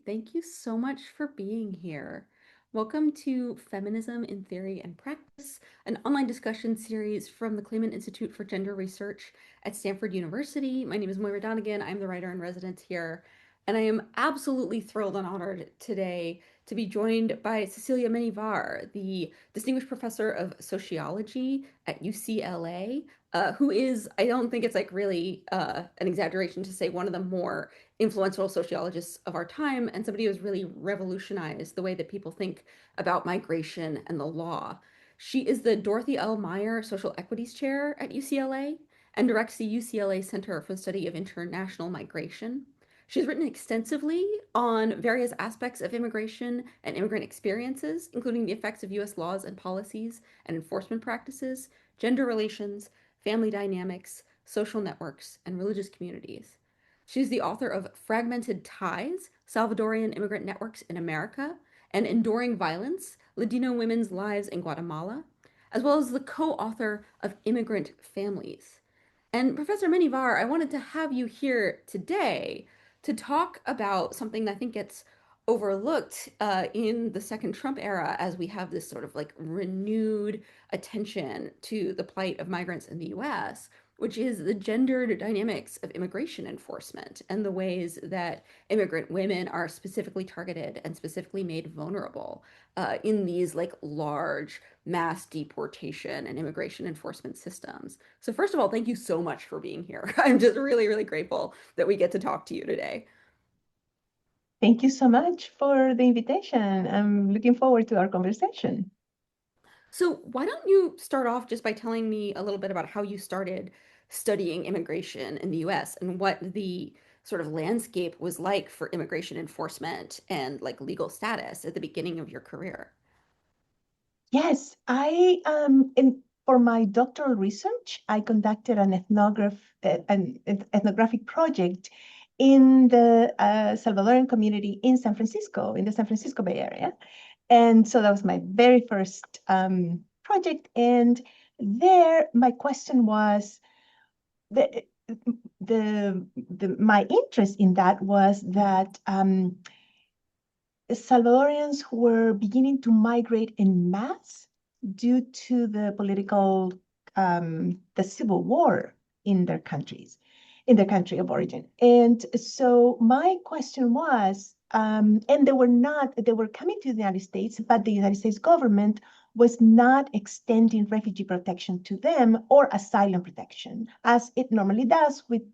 Thank you so much for being here. Welcome to Feminism in Theory and Practice, an online discussion series from the Clayman Institute for Gender Research at Stanford University. My name is Moira Donegan. I'm the writer in residence here, and I am absolutely thrilled and honored today to be joined by Cecilia Menjívar, the Distinguished Professor of Sociology at UCLA, who is, I don't think it's like really an exaggeration to say, one of the more influential sociologists of our time and somebody who has really revolutionized the way that people think about migration and the law. She is the Dorothy L. Meyer Social Equities Chair at UCLA and directs the UCLA Center for the Study of International Migration. She's written extensively on various aspects of immigration and immigrant experiences, including the effects of US laws and policies and enforcement practices, gender relations, family dynamics, social networks, and religious communities. She's the author of Fragmented Ties, Salvadorian Immigrant Networks in America, and Enduring Violence, Ladino Women's Lives in Guatemala, as well as the co-author of Immigrant Families. And Professor Menjívar, I wanted to have you here today to talk about something that I think gets overlooked in the second Trump era as we have this sort of like renewed attention to the plight of migrants in the US, which is the gendered dynamics of immigration enforcement and the ways that immigrant women are specifically targeted and specifically made vulnerable in these like large mass deportation and immigration enforcement systems. So first of all, thank you so much for being here. I'm just really, really grateful that we get to talk to you today. Thank you so much for the invitation. I'm looking forward to our conversation. So why don't you start off just by telling me a little bit about how you started studying immigration in the US and what the sort of landscape was like for immigration enforcement and like legal status at the beginning of your career? Yes, for my doctoral research, I conducted an ethnographic project in the Salvadoran community in San Francisco, in the San Francisco Bay Area. And so that was my very first project. And there, my question was, the, my interest in that was that Salvadorians were beginning to migrate en masse due to the civil war in their countries, in their country of origin. And so my question was, and they were coming to the United States, but the United States government was not extending refugee protection to them or asylum protection, as it normally does with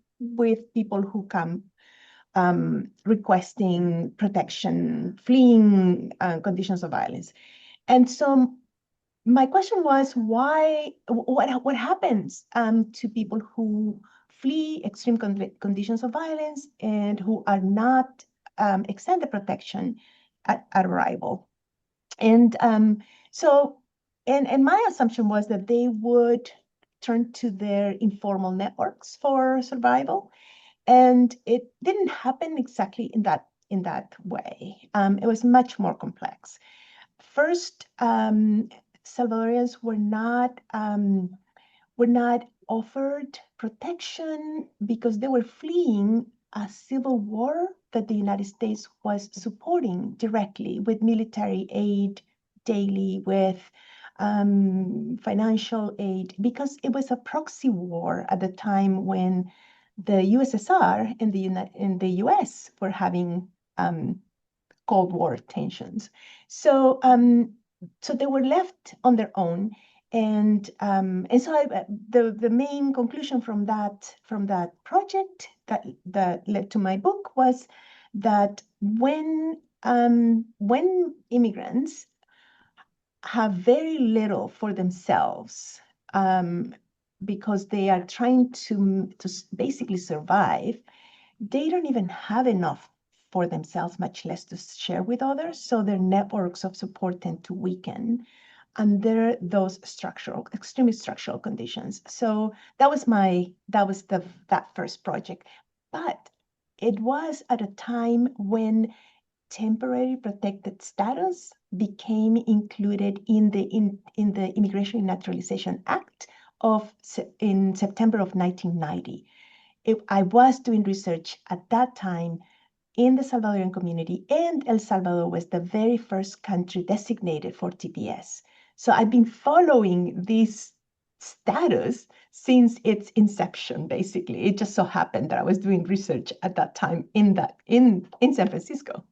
people who come requesting protection, fleeing conditions of violence. And so my question was, what happens to people who flee extreme conditions of violence and who are not extended protection at arrival? And and my assumption was that they would turn to their informal networks for survival, and it didn't happen exactly in that way. It was much more complex. First, Salvadorians were not offered protection because they were fleeing a civil war that the United States was supporting directly with military aid daily, with financial aid, because it was a proxy war at the time when the USSR and the US were having Cold War tensions. So so they were left on their own, and so the main conclusion from that project that led to my book was that when immigrants have very little for themselves, because they are trying to basically survive, they don't even have enough for themselves, much less to share with others. So their networks of support tend to weaken under those extremely structural conditions. So that was that first project. But it was at a time when temporary protected status became included in the Immigration and Naturalization Act in September of 1990. I was doing research at that time in the Salvadorian community, and El Salvador was the very first country designated for TPS. So I've been following this status since its inception, basically. It just so happened that I was doing research at that time in San Francisco.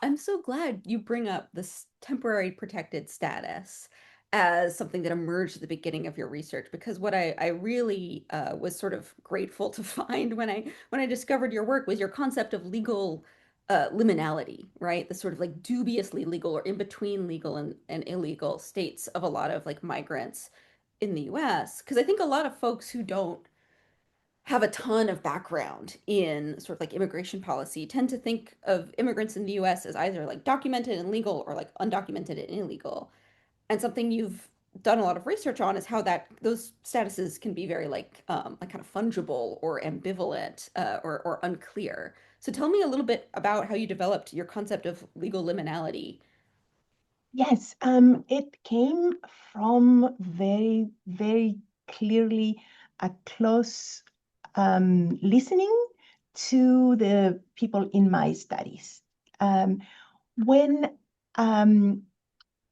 I'm so glad you bring up this temporary protected status as something that emerged at the beginning of your research, because what I really was sort of grateful to find when I discovered your work was your concept of legal liminality, right? The sort of like dubiously legal or in between legal and illegal states of a lot of like migrants in the US. Because I think a lot of folks who don't have a ton of background in sort of like immigration policy tend to think of immigrants in the US as either like documented and legal or like undocumented and illegal. And something you've done a lot of research on is how that those statuses can be very like kind of fungible or ambivalent or unclear. So tell me a little bit about how you developed your concept of legal liminality. Yes, it came from very, very clearly a close listening to the people in my studies. When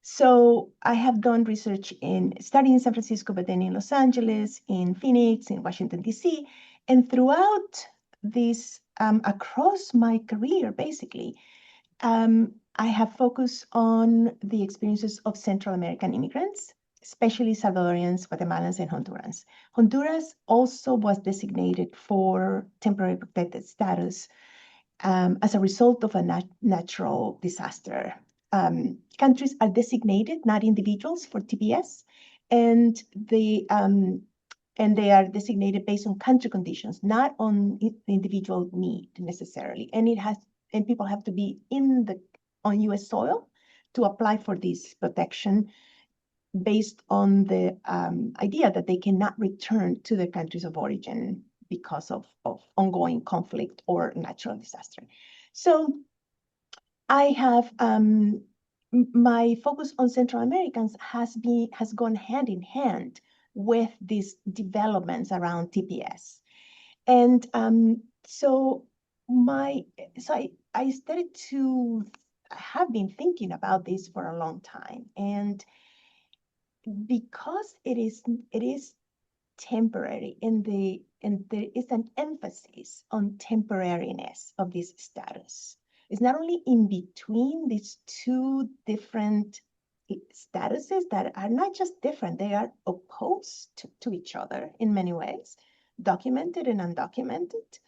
So I have done research in studying in San Francisco, but then in Los Angeles, in Phoenix, in Washington, D.C. And throughout this, across my career, basically, I have focused on the experiences of Central American immigrants, especially Salvadorians, Guatemalans, and Hondurans. Honduras also was designated for temporary protected status as a result of a natural disaster. Countries are designated, not individuals, for TPS, and they are designated based on country conditions, not on individual need necessarily. And people have to be on U.S. soil to apply for this protection based on the idea that they cannot return to their countries of origin because of ongoing conflict or natural disaster. So I have my focus on Central Americans has gone hand in hand with these developments around TPS. And my so I started to I have been thinking about this for a long time. And because it is temporary and there is an emphasis on temporariness of this status. It's not only in between these two different statuses that are not just different, they are opposed to each other in many ways, documented and undocumented.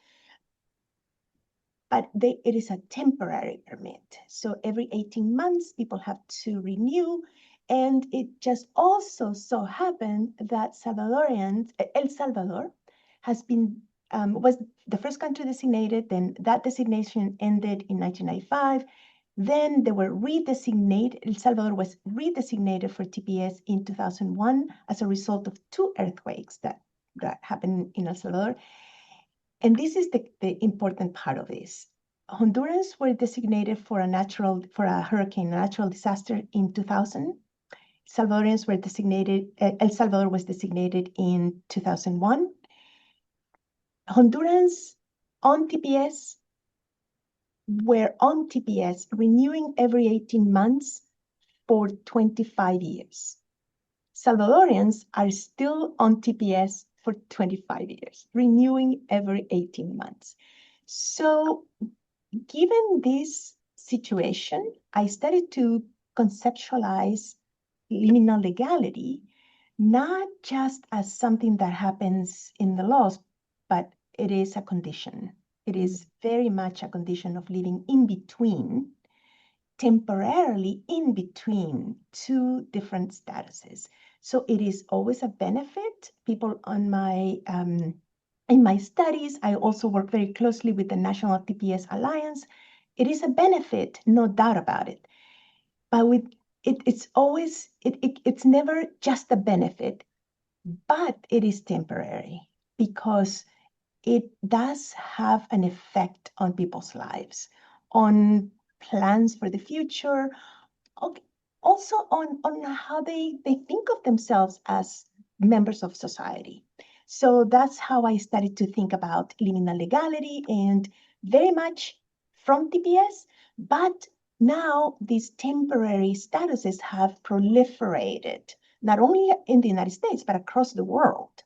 But it is a temporary permit. So every 18 months, people have to renew. And it just also so happened that El Salvador was the first country designated. Then that designation ended in 1995. Then they were redesignated. El Salvador was redesignated for TPS in 2001 as a result of two earthquakes that happened in El Salvador. And this is the important part of this. Hondurans were designated for a hurricane, a natural disaster in 2000. El Salvador was designated in 2001. Hondurans on TPS were on TPS renewing every 18 months for 25 years. Salvadorians are still on TPS for 25 years, renewing every 18 months. So given this situation, I started to conceptualize liminal legality, not just as something that happens in the laws, but it is a condition. It is very much a condition of living in between, temporarily in between two different statuses. So it is always a benefit. People in my studies, I also work very closely with the National TPS Alliance. It is a benefit, no doubt about it. But it's never just a benefit, but it is temporary because it does have an effect on people's lives, on plans for the future, also on how they think of themselves as members of society. So that's how I started to think about liminal legality, and very much from TPS, but now these temporary statuses have proliferated, not only in the United States, but across the world.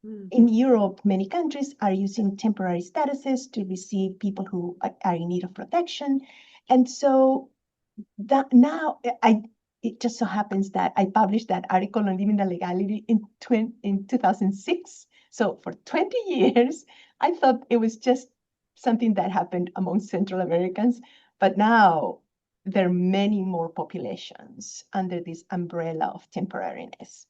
Mm. In Europe, many countries are using temporary statuses to receive people who are in need of protection. And so that now it just so happens that I published that article on living the legality in 2006. So for 20 years, I thought it was just something that happened among Central Americans. But now there are many more populations under this umbrella of temporariness.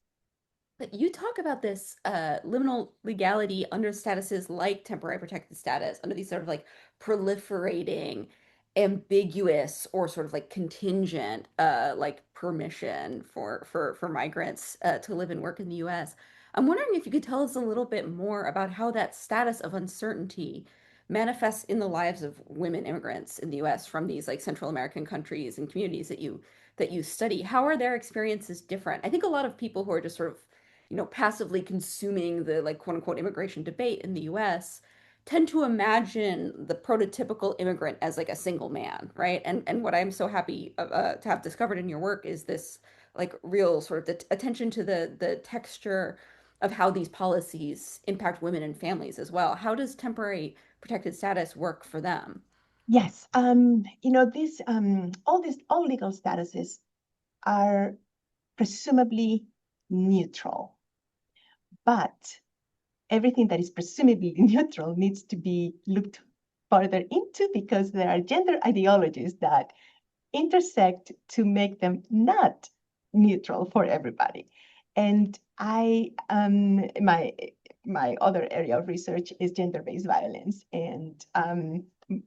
But you talk about this liminal legality under statuses like temporary protected status, under these sort of like proliferating, ambiguous, or sort of like contingent like permission for migrants to live and work in the US. I'm wondering if you could tell us a little bit more about how that status of uncertainty manifests in the lives of women immigrants in the US from these like Central American countries and communities that you study. How are their experiences different? I think a lot of people who are just sort of passively consuming the like quote unquote immigration debate in the US tend to imagine the prototypical immigrant as like a single man, right? And what I'm so happy to have discovered in your work is this like real sort of the attention to the texture of how these policies impact women and families as well. How does temporary protected status work for them? Yes, this all legal statuses are presumably neutral, but everything that is presumably neutral needs to be looked further into because there are gender ideologies that intersect to make them not neutral for everybody. And my other area of research is gender-based violence and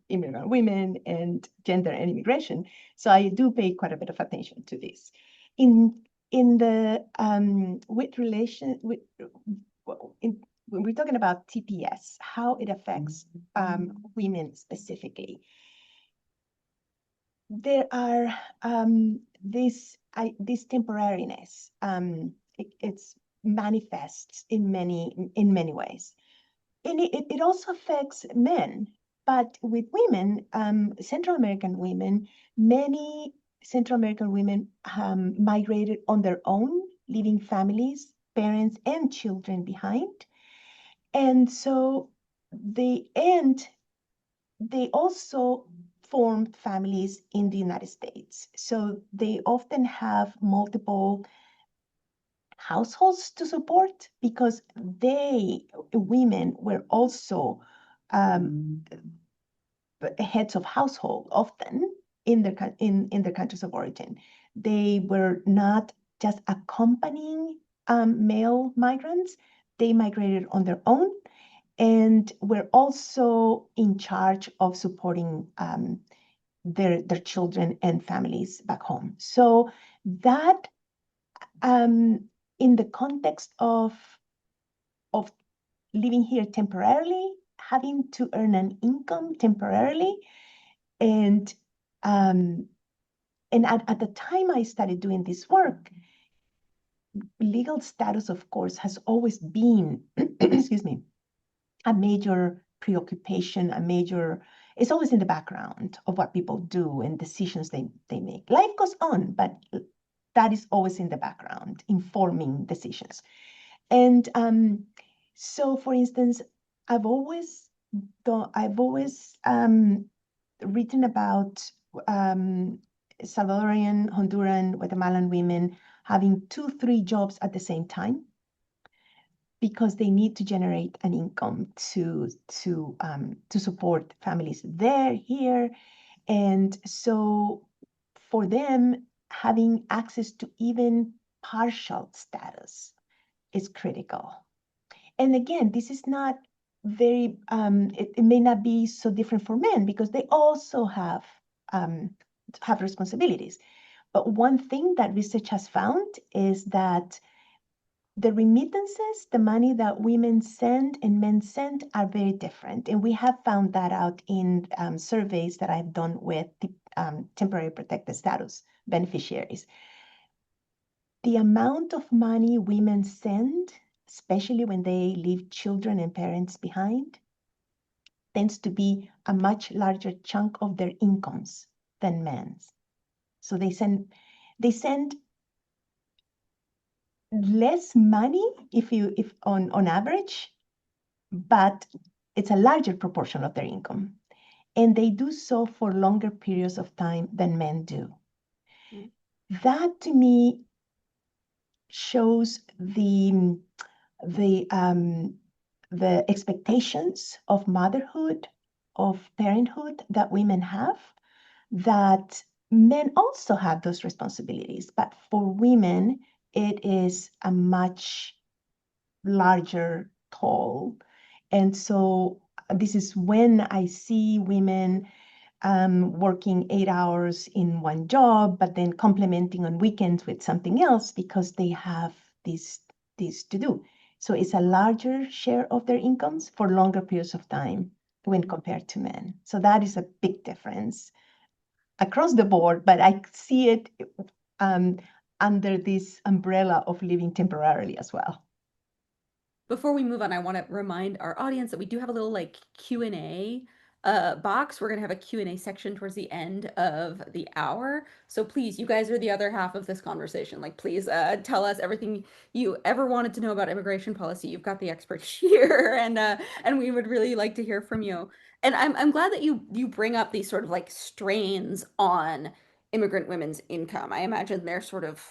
immigrant women and gender and immigration. So I do pay quite a bit of attention to this. In the with relation with when we're talking about TPS, how it affects women specifically, there are this temporariness. It's manifests in many ways, and it also affects men. But with women, Central American women, many Central American women migrated on their own, leaving families, parents, and children behind. And so they also formed families in the United States. So they often have multiple households to support because women, were also um, heads of household often in their countries of origin. They were not just accompanying male migrants. They migrated on their own and were also in charge of supporting their children and families back home. So that in the context of living here temporarily, having to earn an income temporarily, and um, at the time I started doing this work, legal status, of course, has always been, excuse me, a major preoccupation, it's always in the background of what people do and decisions they make. Life goes on, but that is always in the background, informing decisions. And so, for instance, I've always written about Salvadorian, Honduran, Guatemalan women having 2, 3 jobs at the same time because they need to generate an income to support families there, here. And so for them, having access to even partial status is critical. And again, this is not it may not be so different for men because they also have responsibilities. But one thing that research has found is that the remittances, the money that women send and men send, are very different. And we have found that out in surveys that I've done with the temporary protected status beneficiaries. The amount of money women send, especially when they leave children and parents behind, tends to be a much larger chunk of their incomes than men's. So they send less money if on average, but it's a larger proportion of their income. And they do so for longer periods of time than men do. Mm. That to me shows the expectations of motherhood, of parenthood that women have, that men also have those responsibilities, but for women, it is a much larger toll. And so this is when I see women working 8 hours in one job, but then complementing on weekends with something else because they have this to do. So it's a larger share of their incomes for longer periods of time when compared to men. So that is a big difference across the board, but I see it um, under this umbrella of living temporarily as well. Before we move on, I want to remind our audience that we do have a little like Q&A box. We're going to have a Q&A section towards the end of the hour. So please, you guys are the other half of this conversation. Like, please tell us everything you ever wanted to know about immigration policy. You've got the experts here, and we would really like to hear from you. And I'm glad that you bring up these sort of like strains on immigrant women's income. I imagine they're sort of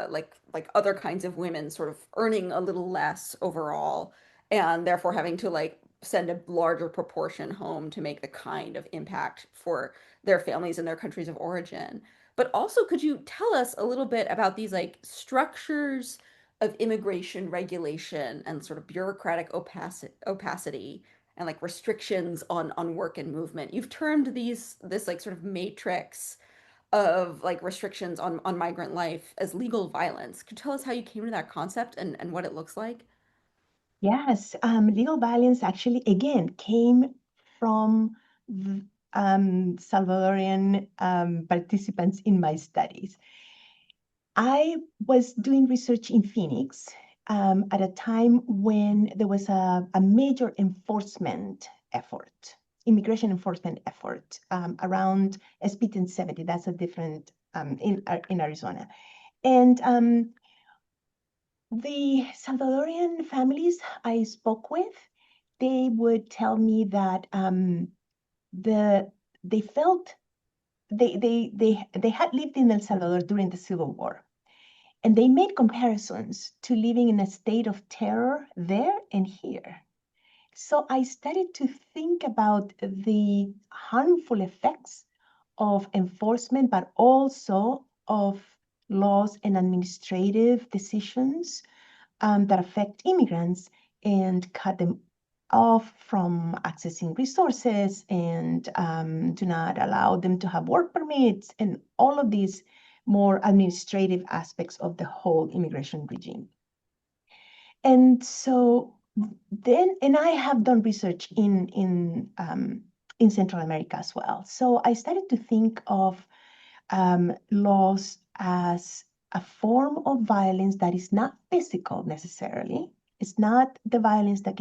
like other kinds of women sort of earning a little less overall and therefore having to like send a larger proportion home to make the kind of impact for their families and their countries of origin. But also, could you tell us a little bit about these like structures of immigration regulation and sort of bureaucratic opacity and like restrictions on work and movement? You've termed this like sort of matrix of like restrictions on migrant life as legal violence. Could you tell us how you came to that concept and what it looks like? Yes, legal violence actually, again, came from Salvadorian participants in my studies. I was doing research in Phoenix at a time when there was a major enforcement effort, immigration enforcement effort around SB 1070. That's a different in Arizona. And the Salvadorian families I spoke with, they would tell me that the they felt they had lived in El Salvador during the Civil War, and they made comparisons to living in a state of terror there and here. So I started to think about the harmful effects of enforcement, but also of laws and administrative decisions that affect immigrants and cut them off from accessing resources and do not allow them to have work permits and all of these more administrative aspects of the whole immigration regime. And so then, and I have done research in Central America as well. So I started to think of laws as a form of violence that is not physical necessarily. It's not the violence that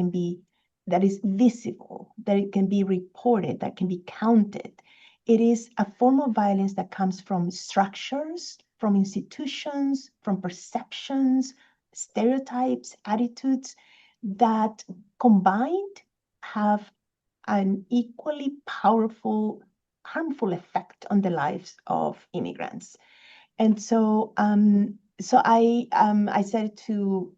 is visible, that it can be reported, that can be counted. It is a form of violence that comes from structures, from institutions, from perceptions, stereotypes, attitudes that combined have an equally powerful, harmful effect on the lives of immigrants. And so I started to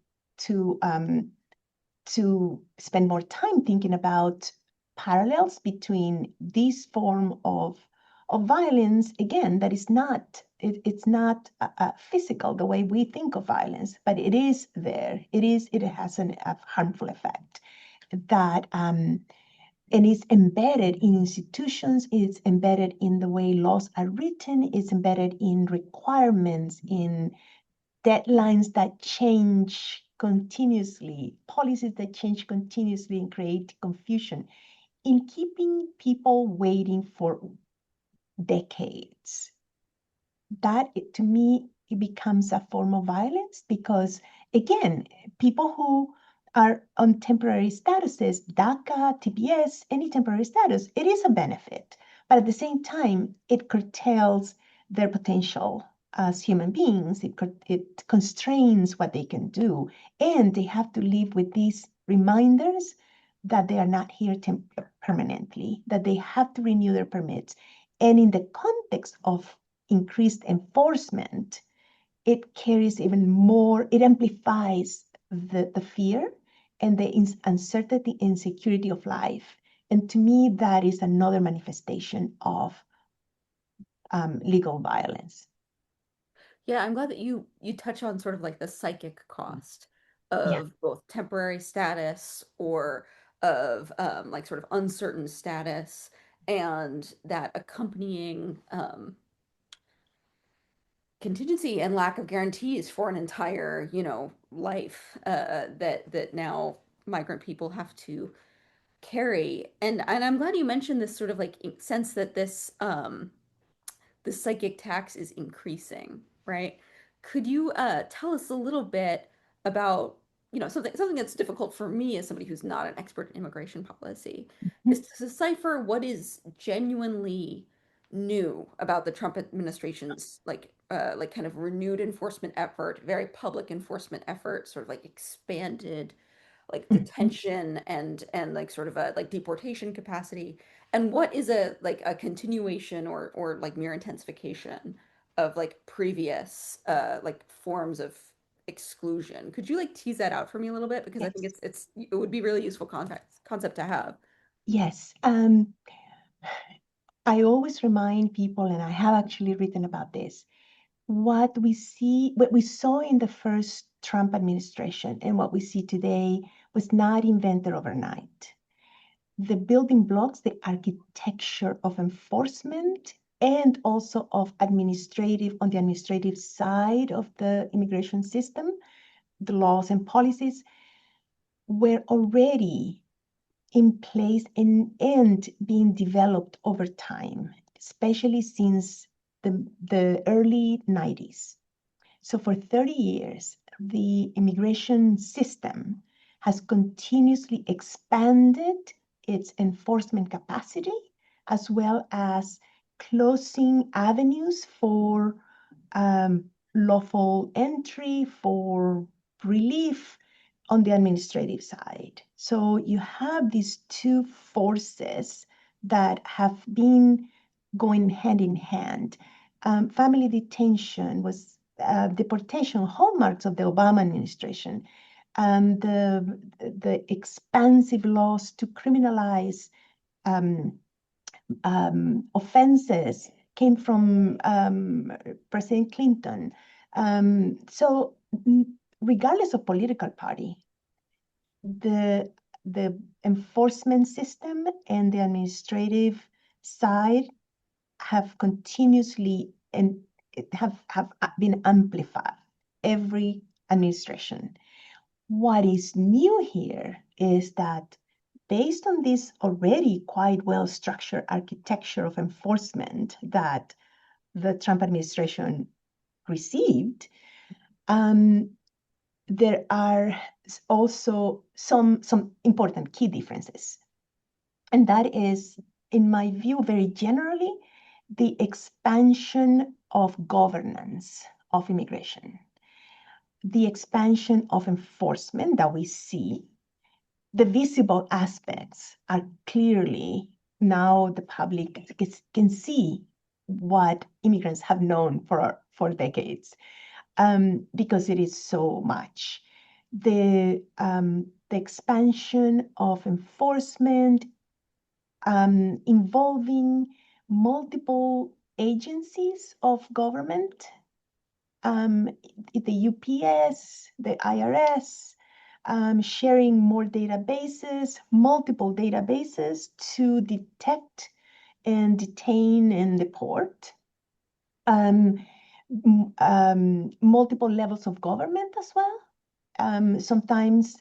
to spend more time thinking about parallels between this form of violence, again, that is not it's not physical the way we think of violence, but it is there. It has a harmful effect that and it's embedded in institutions, it's embedded in the way laws are written, it's embedded in requirements, in deadlines that change continuously, policies that change continuously and create confusion, in keeping people waiting for decades. That, to me, it becomes a form of violence because, again, people who are on temporary statuses, DACA, TPS, any temporary status, it is a benefit. But at the same time, it curtails their potential as human beings. It constrains what they can do. And they have to live with these reminders that they are not here permanently, that they have to renew their permits. And in the context of increased enforcement, it carries even more, it amplifies the fear and the uncertainty and insecurity of life. And to me, that is another manifestation of legal violence. Yeah, I'm glad that you touch on sort of like the psychic cost Yeah. of both temporary status or of like sort of uncertain status and that accompanying contingency and lack of guarantees for an entire, life that now migrant people have to carry. And I'm glad you mentioned this sort of like sense that the psychic tax is increasing, right? Could you tell us a little bit about, something that's difficult for me as somebody who's not an expert in immigration policy, is Mhm. to decipher what is genuinely new about the Trump administration's like kind of renewed enforcement effort, very public enforcement effort, sort of like expanded like Mhm. detention and like sort of a like deportation capacity, and what is a like a continuation or like mere intensification of like previous like forms of exclusion. Could you like tease that out for me a little bit, because I think Yes. it would be really useful concept to have. Yes. I always remind people, and I have actually written about this, what we saw in the first Trump administration and what we see today was not invented overnight. The building blocks, the architecture of enforcement and also of on the administrative side of the immigration system, the laws and policies were already in place and being developed over time, especially since the early 90s. So for 30 years, the immigration system has continuously expanded its enforcement capacity, as well as closing avenues for lawful entry, for relief on the administrative side. So you have these two forces that have been going hand in hand. Family detention was deportation hallmarks of the Obama administration. The expansive laws to criminalize um, offenses came from President Clinton. So, regardless of political party, the the enforcement system and the administrative side have continuously and have been amplified every administration. What is new here is that based on this already quite well-structured architecture of enforcement that the Trump administration received, um, there are also some important key differences. And that is, in my view, very generally, the expansion of governance of immigration, the expansion of enforcement that we see. The visible aspects are clearly now the public can see what immigrants have known for decades, because it is so much. The expansion of enforcement involving multiple agencies of government, um, the UPS, the IRS, sharing more databases, multiple databases to detect and detain and deport. Um, Multiple levels of government as well. Sometimes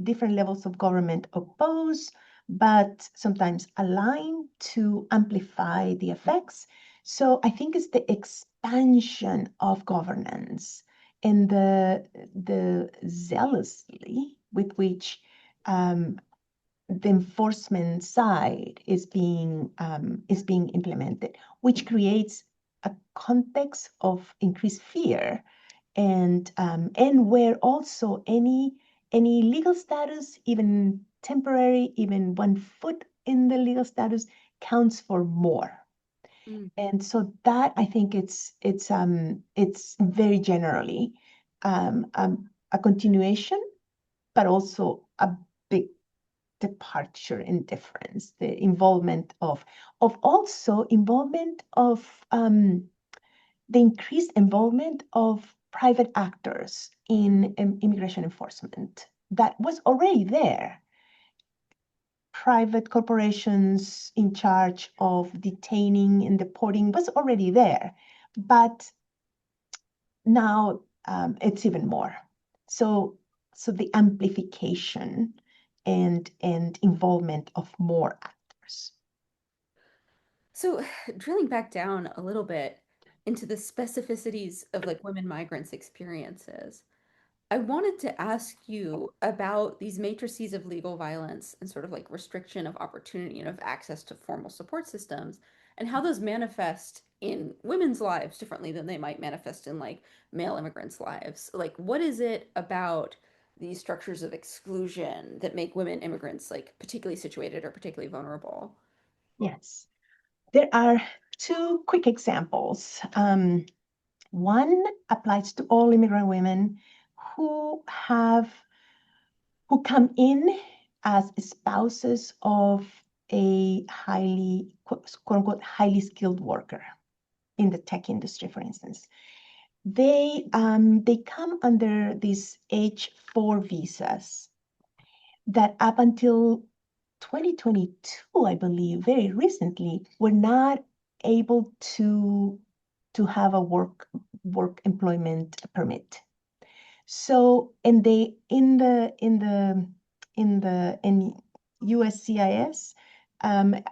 different levels of government oppose, but sometimes align to amplify the effects. So I think it's the expansion of governance and the zealously with which the enforcement side is being implemented, which creates a context of increased fear, and where also any legal status, even temporary, even one foot in the legal status, counts for more. Mm. And so that, I think, it's very generally a continuation, but also a big departure in difference. The involvement of also involvement of the increased involvement of private actors in immigration enforcement that was already there. Private corporations in charge of detaining and deporting was already there, but now it's even more. So, so the amplification and involvement of more actors. So, drilling back down a little bit into the specificities of like women migrants' experiences, I wanted to ask you about these matrices of legal violence and sort of like restriction of opportunity and of access to formal support systems, and how those manifest in women's lives differently than they might manifest in like male immigrants' lives. Like, what is it about these structures of exclusion that make women immigrants like particularly situated or particularly vulnerable? Yes, there are two quick examples. One applies to all immigrant women who have who come in as spouses of a highly, quote unquote, highly skilled worker in the tech industry, for instance. They come under these H-4 visas that up until 2022, I believe, very recently, were not able to have a work employment permit. So, and they in USCIS,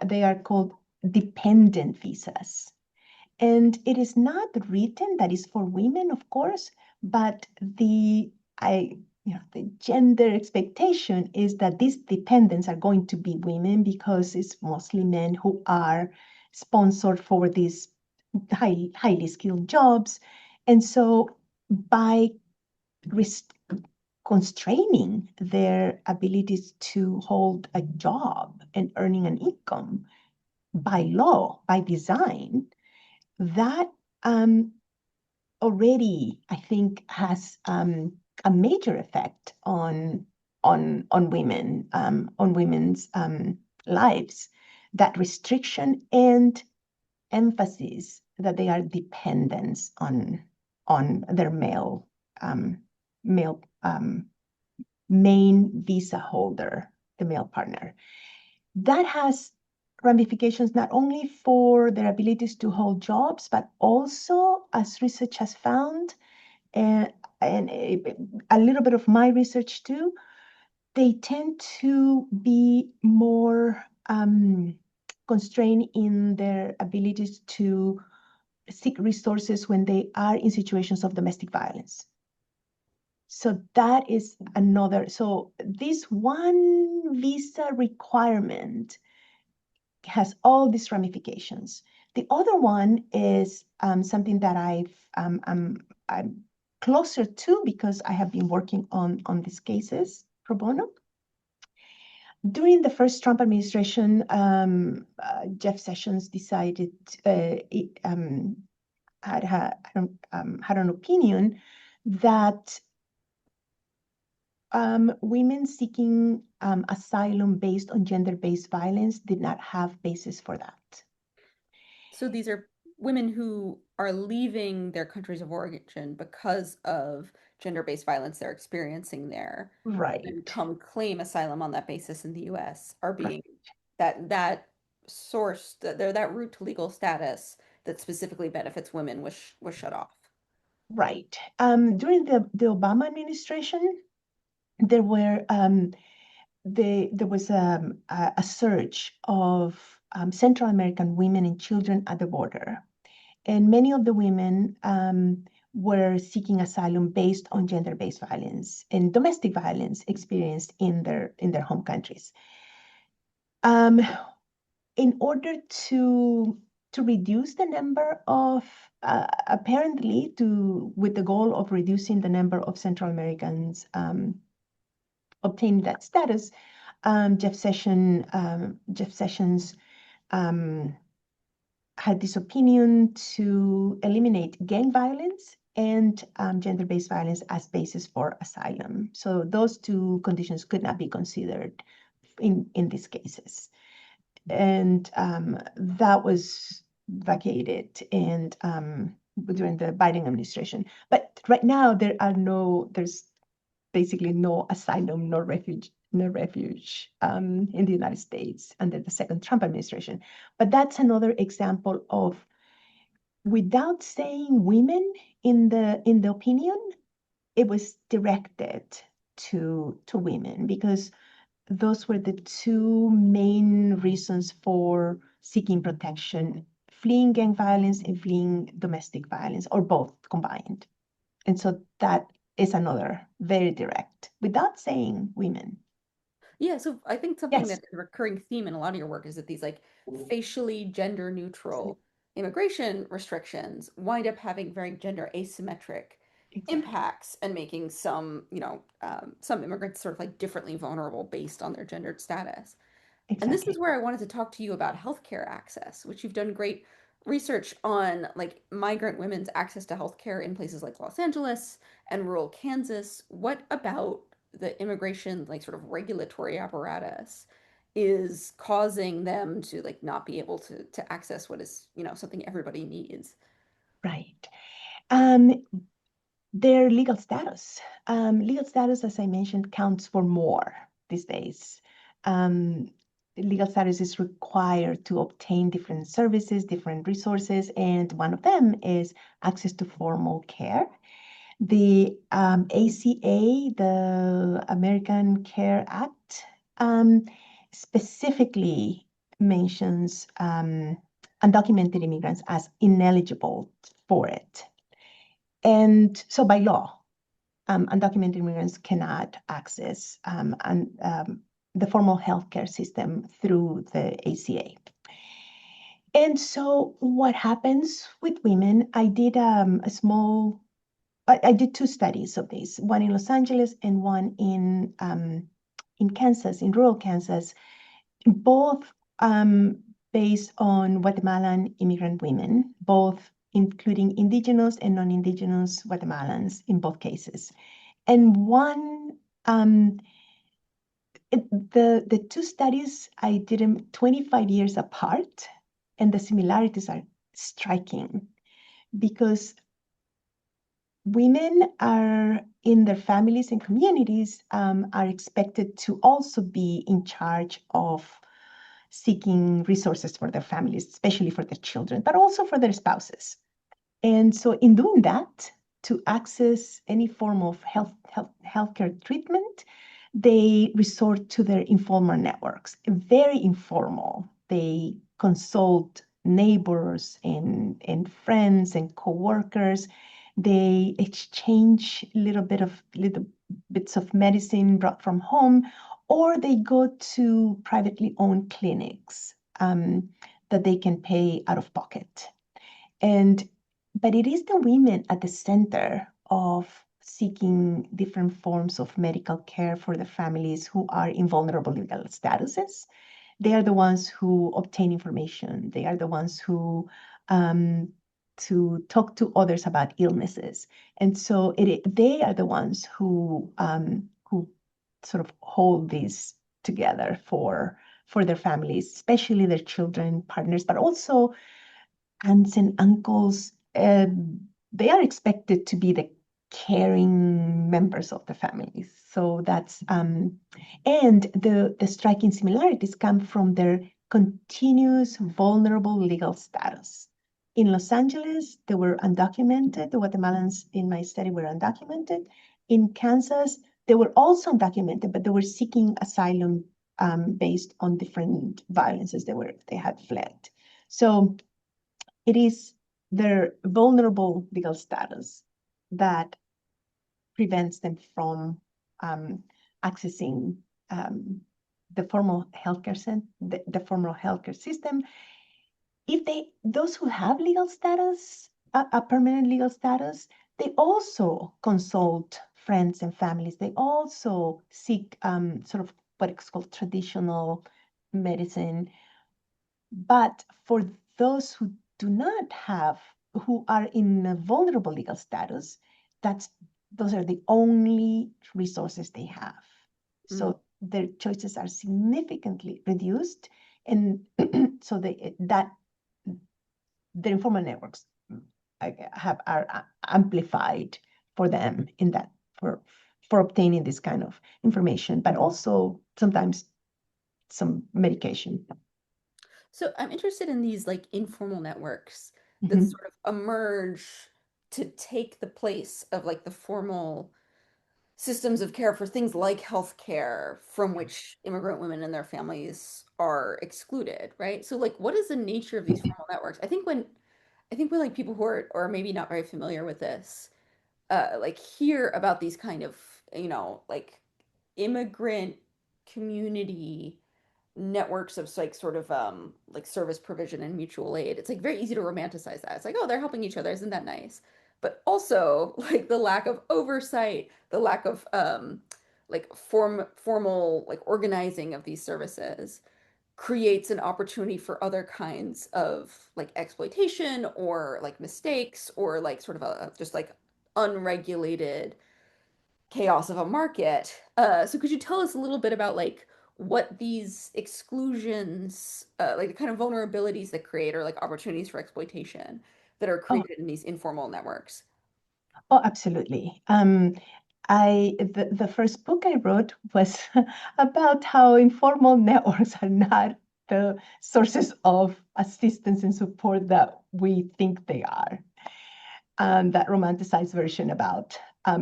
they are called dependent visas. And it is not written that is for women, of course, but the gender expectation is that these dependents are going to be women because it's mostly men who are sponsored for these highly skilled jobs. And so by constraining their abilities to hold a job and earning an income by law, by design, that already, I think, has a major effect on women's lives. That restriction and emphasis that they are dependents on their male main visa holder, the male partner. That has ramifications not only for their abilities to hold jobs, but also, as research has found, and, and a little bit of my research too, they tend to be more constrained in their abilities to seek resources when they are in situations of domestic violence. So that is another. So this one visa requirement has all these ramifications. The other one is something that I'm closer to because I have been working on these cases pro bono. During the first Trump administration, Jeff Sessions decided had an opinion that women seeking asylum based on gender-based violence did not have basis for that. So these are women who are leaving their countries of origin because of gender-based violence they're experiencing there, and Right, come claim asylum on that basis in the US are right, being that source that they're that route to legal status that specifically benefits women was shut off. right. During the Obama administration, there were there was a surge of Central American women and children at the border. And many of the women were seeking asylum based on gender-based violence and domestic violence experienced in their home countries. Um, in order to reduce the number of apparently with the goal of reducing the number of Central Americans obtaining that status, Jeff Sessions had this opinion to eliminate gang violence and gender-based violence as basis for asylum. So those two conditions could not be considered in these cases. And that was vacated and during the Biden administration. But right now there's basically no asylum, no refuge in the United States under the second Trump administration. But that's another example of, without saying women in the opinion, it was directed to women because those were the two main reasons for seeking protection: fleeing gang violence and fleeing domestic violence, or both combined. And so that is another very direct, without saying women. Yeah, so I think something Yes, that's a recurring theme in a lot of your work is that these like facially gender neutral immigration restrictions wind up having very gender asymmetric exactly. impacts and making some, some immigrants sort of like differently vulnerable based on their gendered status. And this is Exactly. where I wanted to talk to you about healthcare access, which you've done great research on, like migrant women's access to healthcare in places like Los Angeles and rural Kansas. What about the immigration, like sort of regulatory apparatus is causing them to like not be able to access what is, something everybody needs? Right. Um, their legal status. Legal status, as I mentioned, counts for more these days. Um, Legal status is required to obtain different services, different resources, and one of them is access to formal care. The ACA, the American Care Act, um, specifically mentions undocumented immigrants as ineligible for it. And so by law, undocumented immigrants cannot access the formal healthcare system through the ACA. And so what happens with women, I did I did two studies of this, one in Los Angeles and one in Kansas, in rural Kansas, both based on Guatemalan immigrant women, both including indigenous and non-indigenous Guatemalans in both cases. And the two studies, I did them 25 years apart, and the similarities are striking because women are in their families and communities are expected to also be in charge of seeking resources for their families, especially for their children, but also for their spouses. And so in doing that, to access any form of healthcare treatment, they resort to their informal networks, very informal. They consult neighbors and friends and coworkers. They exchange little bits of medicine brought from home, or they go to privately owned clinics that they can pay out of pocket. And but it is the women at the center of seeking different forms of medical care for the families who are in vulnerable legal statuses. They are the ones who obtain information. They are the ones who to talk to others about illnesses. And so they are the ones who sort of hold these together for their families, especially their children, partners, but also aunts and uncles. They are expected to be the caring members of the families. So that's and the striking similarities come from their continuous vulnerable legal status. In Los Angeles, they were undocumented. The Guatemalans in my study were undocumented. In Kansas, they were also undocumented, but they were seeking asylum based on different violences they had fled. So it is their vulnerable legal status that prevents them from um, accessing um, the formal healthcare the formal healthcare system. If those who have legal status, a permanent legal status, they also consult friends and families. They also seek sort of what is called traditional medicine. But for those who do not have, who are in a vulnerable legal status, that's those are the only resources they have. Mm. So their choices are significantly reduced, and so that the informal networks are amplified for them in that for obtaining this kind of information, but also sometimes some medication. So I'm interested in these like informal networks that Mhm. sort of emerge to take the place of like the formal systems of care for things like healthcare from which immigrant women and their families are excluded, right? So like what is the nature of these formal networks? I think when like people who are or maybe not very familiar with this like hear about these kind of, like immigrant community networks of like sort of like service provision and mutual aid. It's like very easy to romanticize that. It's like, oh, they're helping each other. Isn't that nice? But also like the lack of oversight, the lack of like formal like organizing of these services creates an opportunity for other kinds of like exploitation or like mistakes or like sort of a just like unregulated chaos of a market. So could you tell us a little bit about like what these exclusions, like the kind of vulnerabilities that create or like opportunities for exploitation that are Oh, created in these informal networks? oh, absolutely. The first book I wrote was about how informal networks are not the sources of assistance and support that we think they are. And that romanticized version about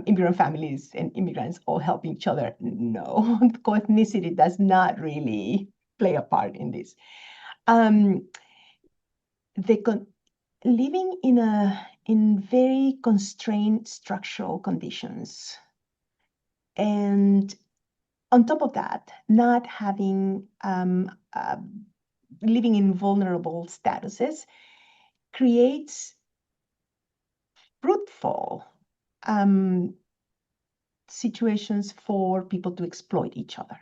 immigrant families and immigrants all helping each other. No, co-ethnicity does not really play a part in this. Um, the con living in very constrained structural conditions, and on top of that, not having living in vulnerable statuses creates fruitful um, situations for people to exploit each other.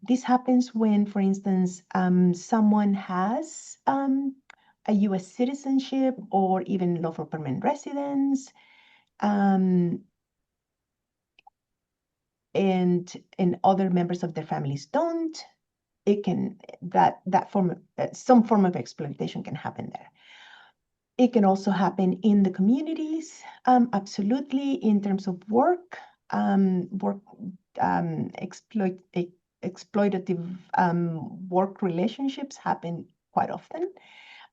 This happens when, for instance, someone has a US citizenship or even lawful permanent residence, um, and other members of their families don't. It can that form of, some form of exploitation can happen there. It can also happen in the communities, absolutely, in terms of work, work exploitative work relationships happen quite often.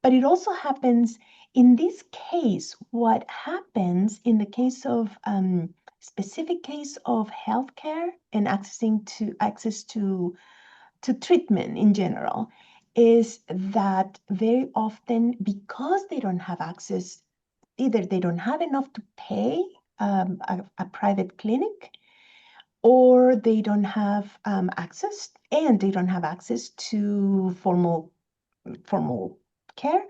But it also happens in this case. What happens in the case of specific case of healthcare and access to treatment in general is that very often, because they don't have access, either they don't have enough to pay a private clinic, or they don't have access, and they don't have access to formal care.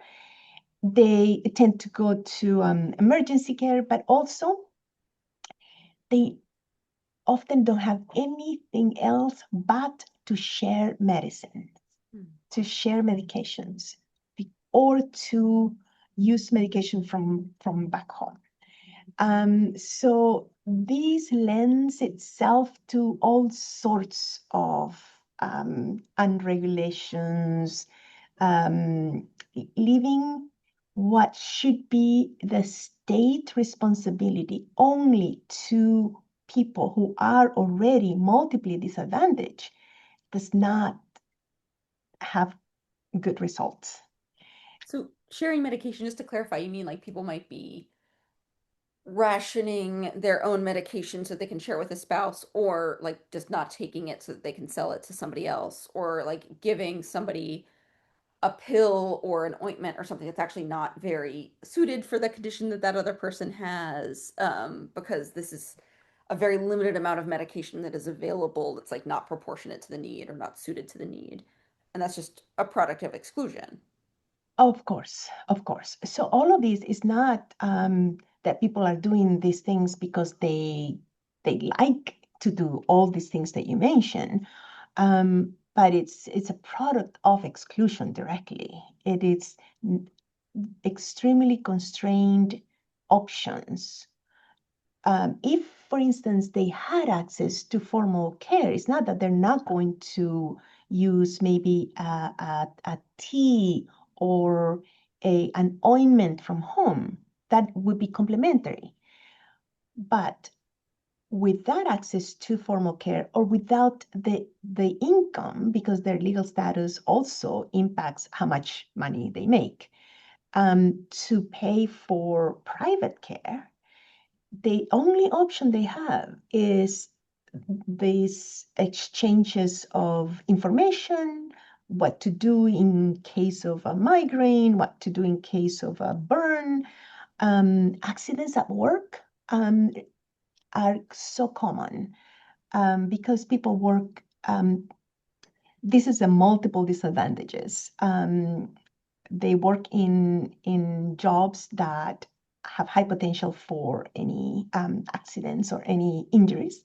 They tend to go to emergency care, but also they often don't have anything else but to share medicine, Hmm. to share medications, or to use medication from back home. So this lends itself to all sorts of unregulations, um, leaving what should be the state responsibility only to people who are already multiply disadvantaged does not have good results. So sharing medication, just to clarify, you mean like people might be rationing their own medication so they can share with a spouse, or like just not taking it so that they can sell it to somebody else, or like giving somebody a pill or an ointment or something that's actually not very suited for the condition that that other person has, because this is a very limited amount of medication that is available that's like not proportionate to the need or not suited to the need. And that's just a product of exclusion. Of course, of course. So all of this is not that people are doing these things because they like to do all these things that you mentioned, but it's a product of exclusion directly. It is extremely constrained options. If, for instance, they had access to formal care, it's not that they're not going to use maybe a tea or an ointment from home. That would be complementary. But without access to formal care or without the income, because their legal status also impacts how much money they make, to pay for private care, the only option they have is these exchanges of information, what to do in case of a migraine, what to do in case of a burn. Accidents at work are so common because people work. This is a multiple disadvantages. They work in jobs that have high potential for any accidents or any injuries.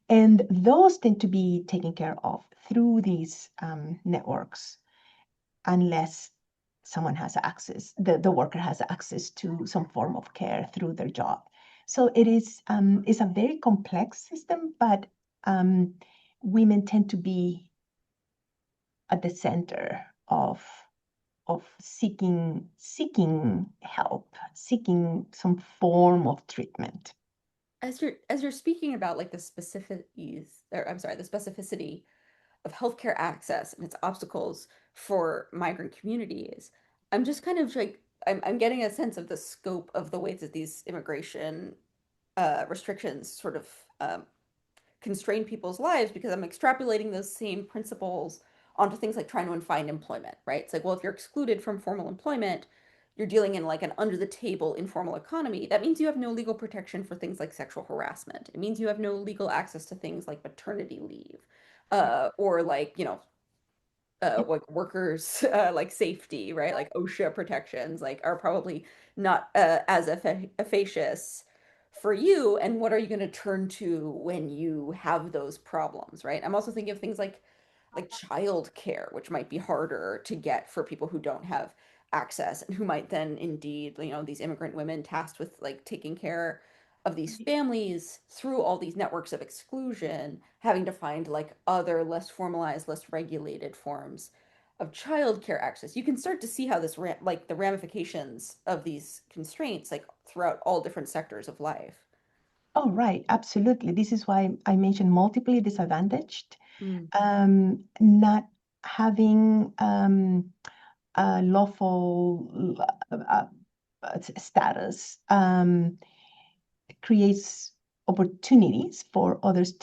And those tend to be taken care of through these networks, unless someone has access, the worker has access to some form of care through their job. So it is it's a very complex system, but women tend to be at the center of seeking help, seeking some form of treatment. As you're speaking about like the specificities, or I'm sorry, the specificity of healthcare access and its obstacles for migrant communities, I'm just kind of like I'm getting a sense of the scope of the ways that these immigration restrictions sort of constrain people's lives, because I'm extrapolating those same principles onto things like trying to find employment, right? It's like, well, if you're excluded from formal employment, you're dealing in like an under the table informal economy. That means you have no legal protection for things like sexual harassment. It means you have no legal access to things like maternity leave, or like, like workers like safety, right? Like OSHA protections, like are probably not as efficacious for you. And what are you going to turn to when you have those problems, right? I'm also thinking of things like child care, which might be harder to get for people who don't have access, and who might then indeed, these immigrant women tasked with like taking care of these families through all these networks of exclusion, having to find like other less formalized, less regulated forms of childcare access. You can start to see how like the ramifications of these constraints, like throughout all different sectors of life. Oh, right, absolutely. This is why I mentioned multiply disadvantaged. Mm, Not having a lawful status creates opportunities for others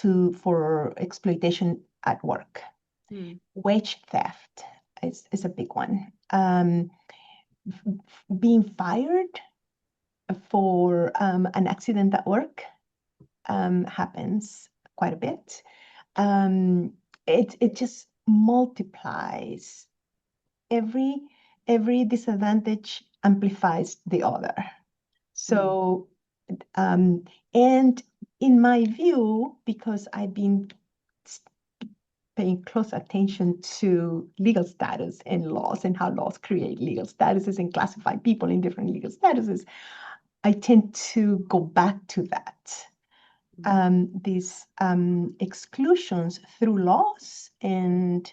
for exploitation at work. mm, Wage theft is a big one. Being fired for an accident at work happens quite a bit. Um, it just multiplies. every every disadvantage amplifies the other. mm, So, um, and in my view, because I've been paying close attention to legal status and laws and how laws create legal statuses and classify people in different legal statuses, I tend to go back to that. mm, These exclusions through laws and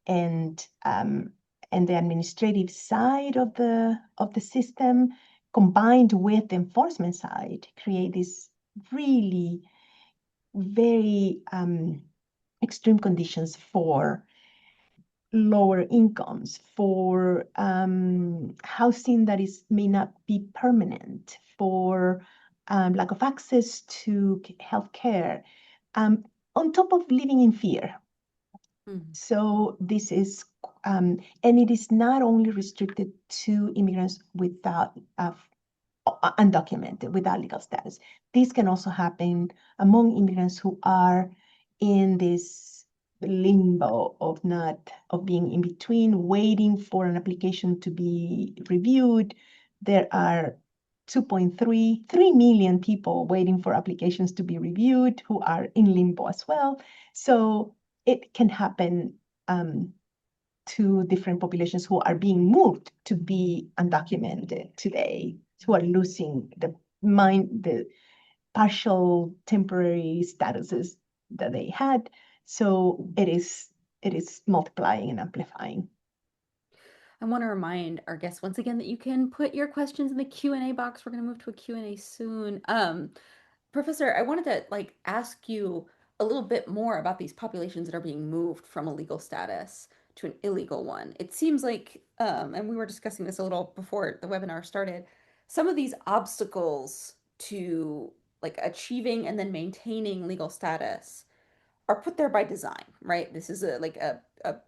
and the administrative side of the system combined with the enforcement side create these really very extreme conditions for lower incomes, for housing that is may not be permanent, for lack of access to health care, on top of living in fear. Mm. So this is, and it is not only restricted to immigrants without undocumented, without legal status. This can also happen among immigrants who are in this limbo of not of being in between, waiting for an application to be reviewed. There are 3 million people waiting for applications to be reviewed who are in limbo as well. So it can happen to different populations who are being moved to be undocumented today, who are losing the partial temporary statuses that they had. So it is multiplying and amplifying. I want to remind our guests once again that you can put your questions in the Q&A box. We're going to move to a Q&A soon. Professor, I wanted to ask you a little bit more about these populations that are being moved from a legal status to an illegal one. It seems like, and we were discussing this a little before the webinar started, some of these obstacles to achieving and then maintaining legal status are put there by design, right? This is a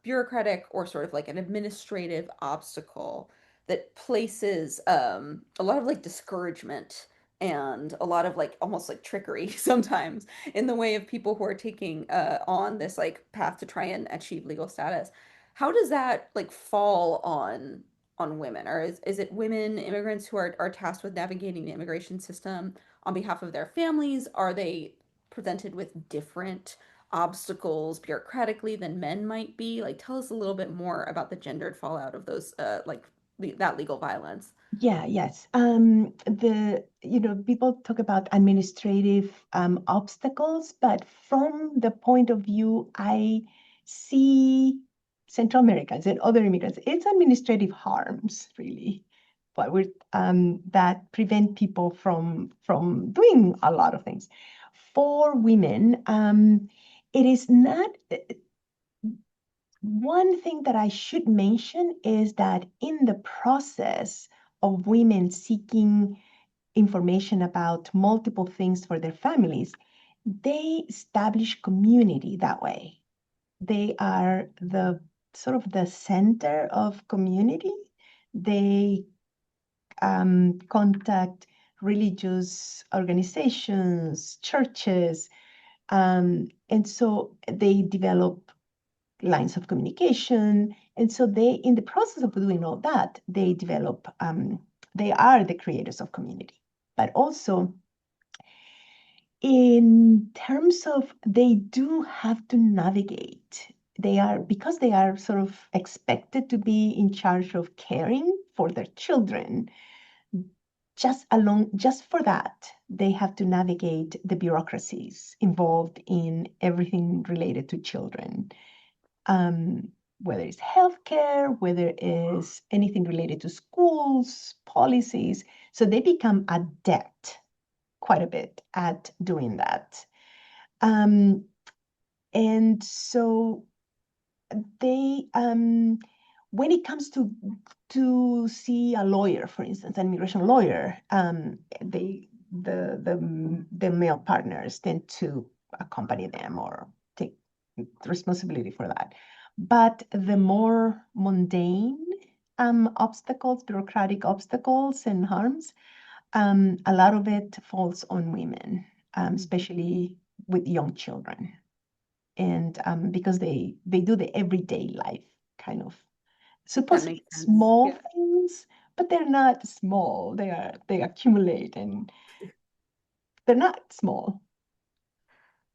bureaucratic or sort of like an administrative obstacle that places a lot of discouragement and a lot of almost like trickery sometimes in the way of people who are taking on this path to try and achieve legal status. How does that fall on women, or is it women immigrants who are tasked with navigating the immigration system on behalf of their families? Are they presented with different obstacles bureaucratically than men might be? Tell us a little bit more about the gendered fallout of those, that legal violence. Yeah, yes. People talk about administrative obstacles, but from the point of view, I see Central Americans and other immigrants, it's administrative harms, really, but that prevent people from doing a lot of things. For women, it is not. One thing that I should mention is that in the process of women seeking information about multiple things for their families, they establish community that way. They are the sort of the center of community. They contact religious organizations, churches, and so they develop lines of communication. And so in the process of doing all that, they are the creators of community. But also, in terms of they do have to navigate, because they are sort of expected to be in charge of caring for their children, just for that, they have to navigate the bureaucracies involved in everything related to children, whether it's healthcare, whether it's anything related to schools, policies. So they become adept quite a bit at doing that. Um, and so when it comes to see a lawyer, for instance, an immigration lawyer, the male partners tend to accompany them or take responsibility for that. But the more mundane obstacles, bureaucratic obstacles and harms, a lot of it falls on women, especially with young children, and because they do the everyday life kind of That supposedly makes sense. small Yeah. things, but they're not small. They accumulate and they're not small.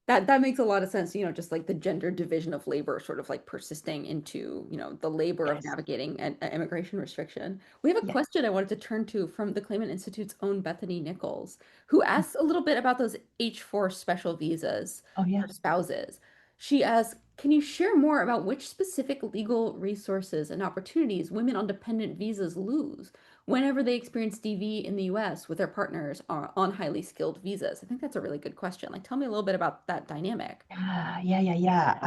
That makes a lot of sense, just like the gender division of labor sort of persisting into, the labor of Yes, navigating an immigration restriction. We have a yes. question I wanted to turn to from the Claimant Institute's own Bethany Nichols, who asks a little bit about those H-4 special visas Oh for yeah. spouses. She asks, can you share more about which specific legal resources and opportunities women on dependent visas lose whenever they experience DV in the US with their partners on highly skilled visas? I think that's a really good question. Tell me a little bit about that dynamic. Yeah.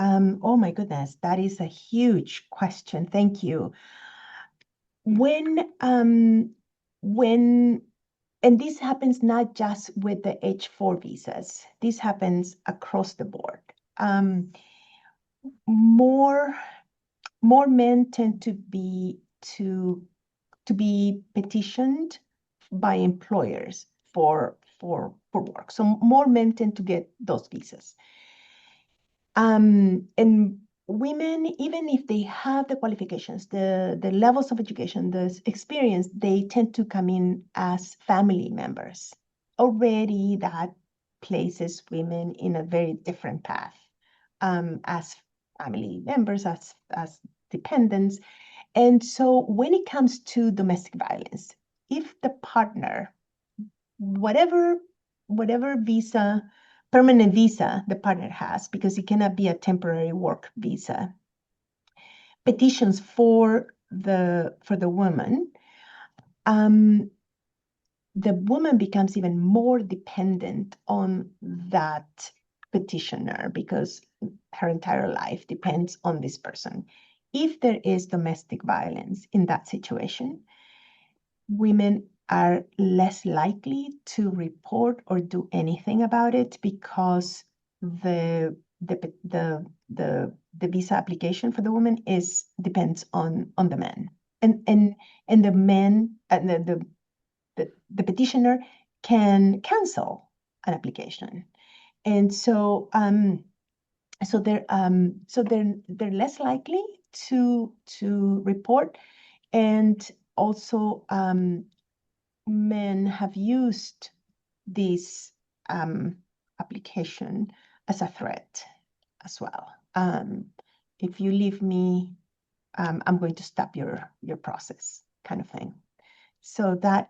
Oh my goodness, that is a huge question. Thank you. When um when and this happens not just with the H4 visas. This happens across the board. Um, more more men tend to be petitioned by employers for work. So more men tend to get those visas. And women, even if they have the qualifications, the levels of education, the experience, they tend to come in as family members. Already that places women in a very different path, as family members, as dependents. And so when it comes to domestic violence, if the partner, whatever whatever visa, permanent visa the partner has, because it cannot be a temporary work visa, petitions for the woman, um, the woman becomes even more dependent on that petitioner because her entire life depends on this person. If there is domestic violence in that situation, women are less likely to report or do anything about it because the visa application for the woman depends on the man, and the man and the petitioner can cancel an application. And so they're less likely to report. And also, men have used this application as a threat as well. If you leave me, I'm going to stop your process, kind of thing. So that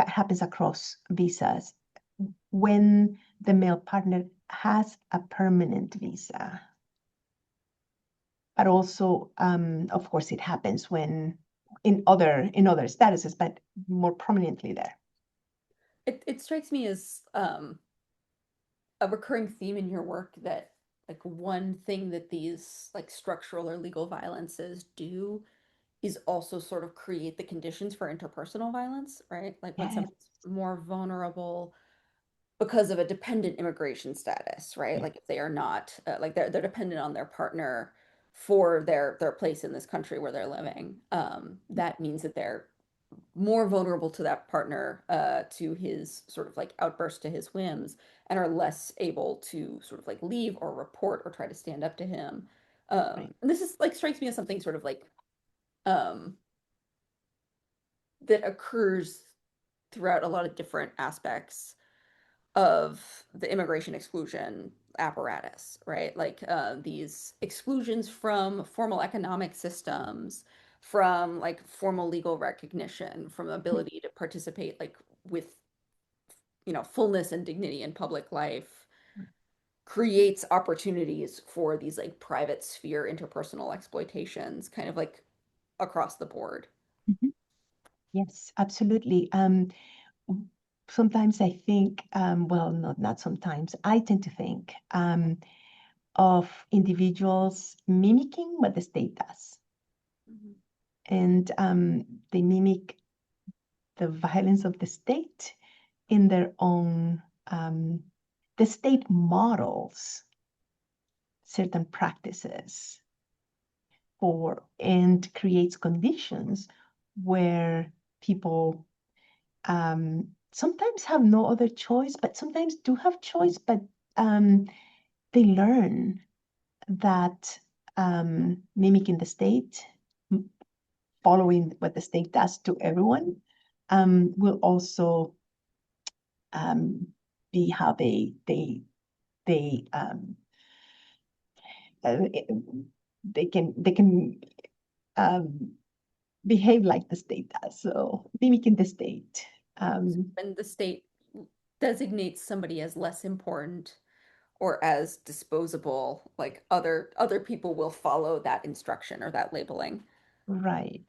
happens across visas when the male partner has a permanent visa. But also, of course, it happens when in other statuses, but more prominently there. It strikes me as a recurring theme in your work that like one thing that these like structural or legal violences do is also sort of create the conditions for interpersonal violence, right? Like when Yes. somebody's more vulnerable because of a dependent immigration status, right? Yeah. Like if they are not like they're dependent on their partner for their place in this country where they're living. That means that they're more vulnerable to that partner, to his sort of like outburst to his whims, and are less able to sort of like leave or report or try to stand up to him. Right. And this is like strikes me as something sort of like um, that occurs throughout a lot of different aspects of the immigration exclusion apparatus, right? Like these exclusions from formal economic systems, from like formal legal recognition, from ability to participate like with, fullness and dignity in public life, creates opportunities for these like private sphere interpersonal exploitations kind of like across the board. Mhm. Yes, absolutely. Sometimes I think, well, not sometimes, I tend to think of individuals mimicking what the state does. Mhm. And they mimic the violence of the state in their own, the state models certain practices for and creates conditions where people sometimes have no other choice, but sometimes do have choice, but um, they learn that mimicking the state, following what the state does to everyone, will also um, be how they uh, they can um, behave like the state does. So mimicking the state. Um, And the state designates somebody as less important or as disposable, like other people will follow that instruction or that labeling. right.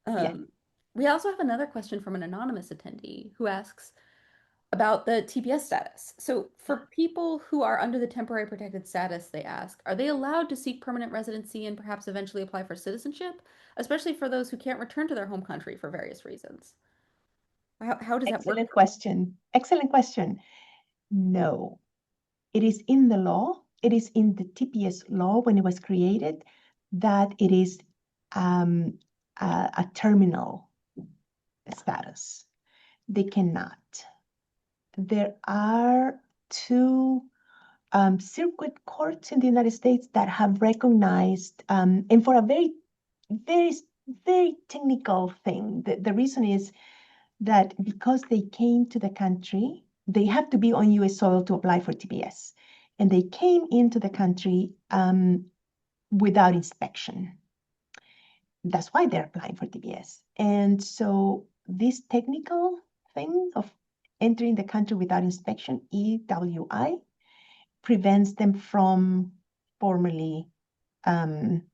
Yeah. Um, we also have another question from an anonymous attendee who asks about the TPS status. So, for people who are under the temporary protected status, they ask, are they allowed to seek permanent residency and perhaps eventually apply for citizenship, especially for those who can't return to their home country for various reasons? How does that work Excellent for them? question. Excellent question. No, it is in the law it is in the TPS law when it was created that it is a terminal status. They cannot. There are two circuit courts in the United States that have recognized, and for a very, very, very technical thing. The reason is that because they came to the country, they have to be on US soil to apply for TPS. And they came into the country without inspection. That's why they're applying for TPS. And so this technical thing of entering the country without inspection, EWI, prevents them from formally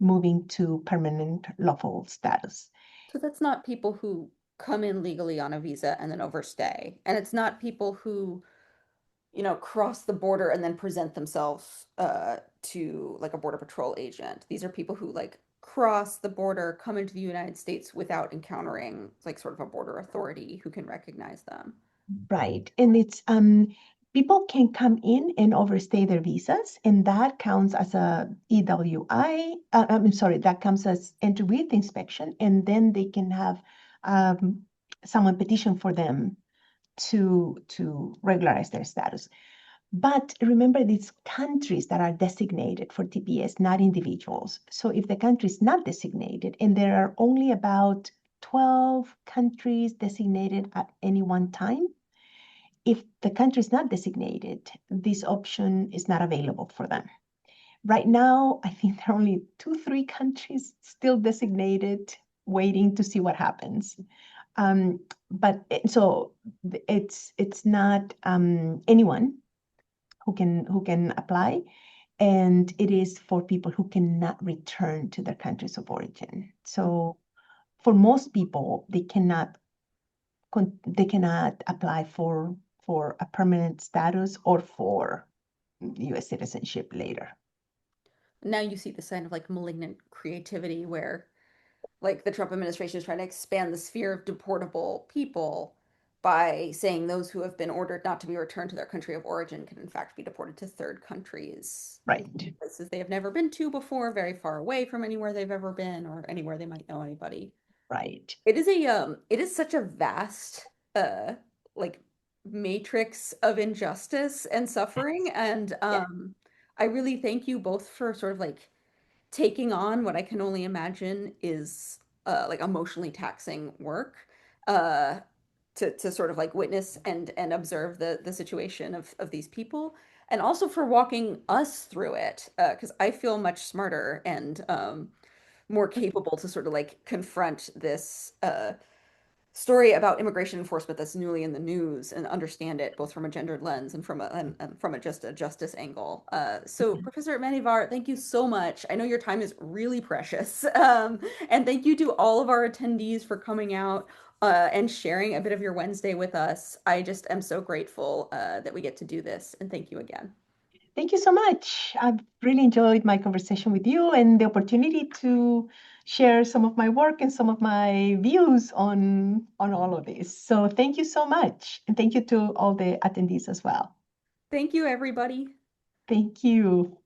moving to permanent lawful status. So that's not people who come in legally on a visa and then overstay. And it's not people who, cross the border and then present themselves to like a border patrol agent. These are people who like cross the border, come into the United States without encountering like sort of a border authority who can recognize them. Right. And it's people can come in and overstay their visas, and that counts as a EWI. I'm sorry, that comes as entry with inspection, and then they can have um, someone petition for them to regularize their status. But remember, these countries that are designated for TPS, not individuals. So if the country is not designated, and there are only about 12 countries designated at any one time, if the country is not designated, this option is not available for them. Right now, I think there are only 2, 3 countries still designated, waiting to see what happens. But so it's not anyone who can apply, and it is for people who cannot return to their countries of origin. So for most people, they cannot apply for a permanent status or for U.S. citizenship later. Now you see the sign of like malignant creativity where like the Trump administration is trying to expand the sphere of deportable people by saying those who have been ordered not to be returned to their country of origin can in fact be deported to third countries, Right, places they have never been to before, very far away from anywhere they've ever been or anywhere they might know anybody. right. It is such a vast like matrix of injustice and suffering, and Yeah. I really thank you both for sort of like taking on what I can only imagine is like emotionally taxing work uh, to sort of like witness and observe the situation of these people, and also for walking us through it because I feel much smarter and more capable to sort of like confront this story about immigration enforcement that's newly in the news and understand it both from a gendered lens and from a just a justice angle. So, Professor Menjívar, thank you so much. I know your time is really precious, and thank you to all of our attendees for coming out and sharing a bit of your Wednesday with us. I just am so grateful that we get to do this, and thank you again. Thank you so much. I've really enjoyed my conversation with you and the opportunity to share some of my work and some of my views on all of this. So thank you so much. And thank you to all the attendees as well. Thank you, everybody. Thank you.